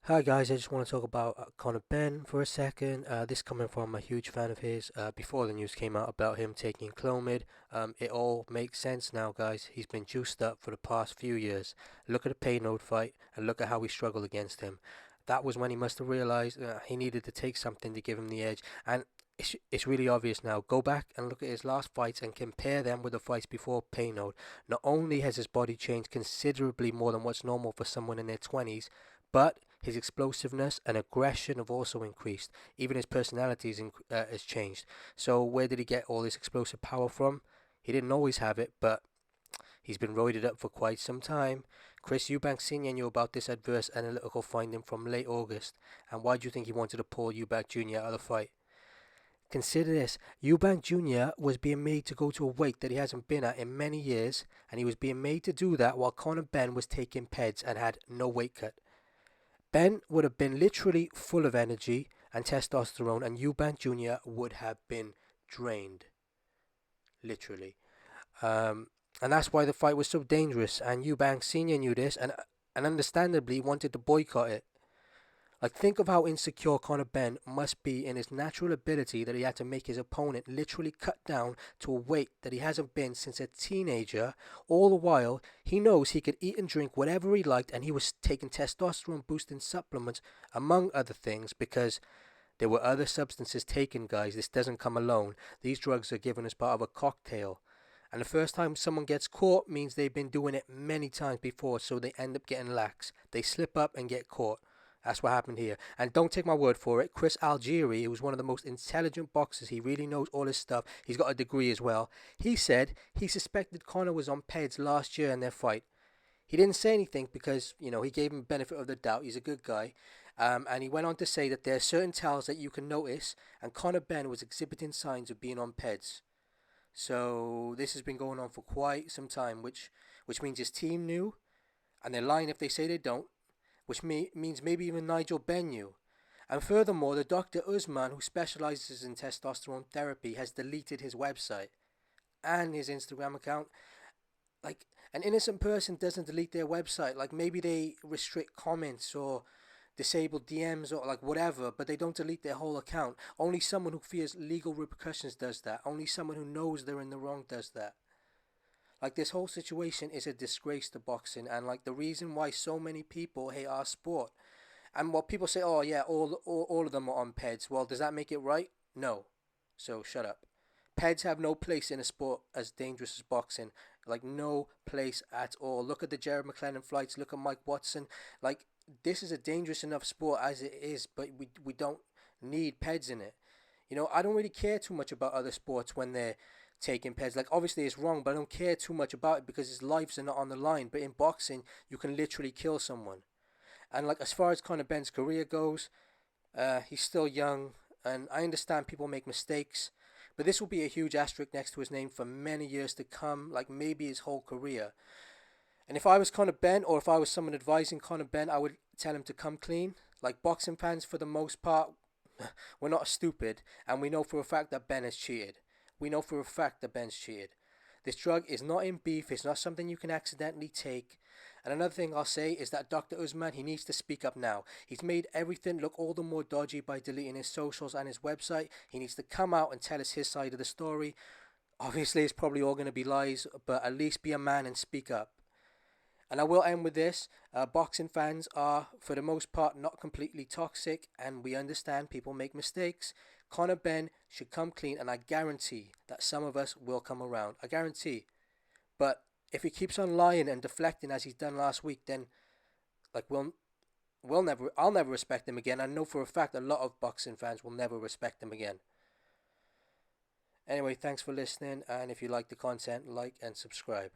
Hi guys, I just want to talk about Conor Benn for a second. This coming from a huge fan of his. Before the news came out about him taking Clomid, it all makes sense now, guys. He's been juiced up for the past few years. Look at the Payload fight and look at how we struggled against him. That was when he must have realized he needed to take something to give him the edge. And it's really obvious now. Go back and look at his last fights and compare them with the fights before Payload. Not only has his body changed considerably more than what's normal for someone in their 20s, but his explosiveness and aggression have also increased. Even his personality has changed. So where did he get all this explosive power from? He didn't always have it, but he's been roided up for quite some time. Chris Eubank Sr. knew about this adverse analytical finding from late August. And why do you think he wanted to pull Eubank Jr. out of the fight? Consider this. Eubank Jr. was being made to go to a weight that he hasn't been at in many years, and he was being made to do that while Conor Benn was taking PEDs and had no weight cut. Ben would have been literally full of energy and testosterone, and Eubank Jr. would have been drained, literally. And that's why the fight was so dangerous. And Eubank Sr. knew this, and understandably wanted to boycott it. Like, think of how insecure Conor Benn must be in his natural ability that he had to make his opponent literally cut down to a weight that he hasn't been since a teenager. All the while, he knows he could eat and drink whatever he liked, and he was taking testosterone boosting supplements, among other things, because there were other substances taken, guys. This doesn't come alone. These drugs are given as part of a cocktail. And the first time someone gets caught means they've been doing it many times before, so they end up getting lax. They slip up and get caught. That's what happened here. And don't take my word for it. Chris Algieri, who's one of the most intelligent boxers, he really knows all his stuff. He's got a degree as well. He said he suspected Conor was on PEDs last year in their fight. He didn't say anything because, he gave him benefit of the doubt. He's a good guy. And he went on to say that there are certain tells that you can notice, and Conor Benn was exhibiting signs of being on PEDs. So this has been going on for quite some time, which means his team knew, and they're lying if they say they don't, which means maybe even Nigel Benn knew. And furthermore, the Dr. Usman, who specializes in testosterone therapy, has deleted his website and his Instagram account. Like, an innocent person doesn't delete their website. Like, maybe they restrict comments or disable DMs or like whatever, but they don't delete their whole account. Only someone who fears legal repercussions does that. Only someone who knows they're in the wrong does that. Like, this whole situation is a disgrace to boxing, and like the reason why so many people hate our sport. And what people say, oh yeah, all of them are on PEDs. Well, does that make it right? No. So shut up. PEDs have no place in a sport as dangerous as boxing. Like, no place at all. Look at the Jared McLennan fights. Look at Mike Watson. Like, this is a dangerous enough sport as it is, but we don't need PEDs in it. I don't really care too much about other sports when they're taking PEDs. Like, obviously it's wrong, but I don't care too much about it because his lives are not on the line. But in boxing, you can literally kill someone. And like, as far as Conor Benn's career goes, he's still young, and I understand people make mistakes, but this will be a huge asterisk next to his name for many years to come, like maybe his whole career. And if I was Conor Benn, or if I was someone advising Conor Benn, I would tell him to come clean. Like, boxing fans, for the most part, we're not stupid, and we know for a fact that Ben has cheated. We know for a fact that Ben's cheated. This drug is not in beef. It's not something you can accidentally take. And another thing I'll say is that Dr. Usman, he needs to speak up now. He's made everything look all the more dodgy by deleting his socials and his website. He needs to come out and tell us his side of the story. Obviously, it's probably all going to be lies, but at least be a man and speak up. And I will end with this. Boxing fans are, for the most part, not completely toxic, and we understand people make mistakes. Conor Benn should come clean, and I guarantee that some of us will come around. I guarantee. But if he keeps on lying and deflecting as he's done last week, then like I'll never respect him again. I know for a fact a lot of boxing fans will never respect him again. Anyway, thanks for listening, and if you like the content, like and subscribe.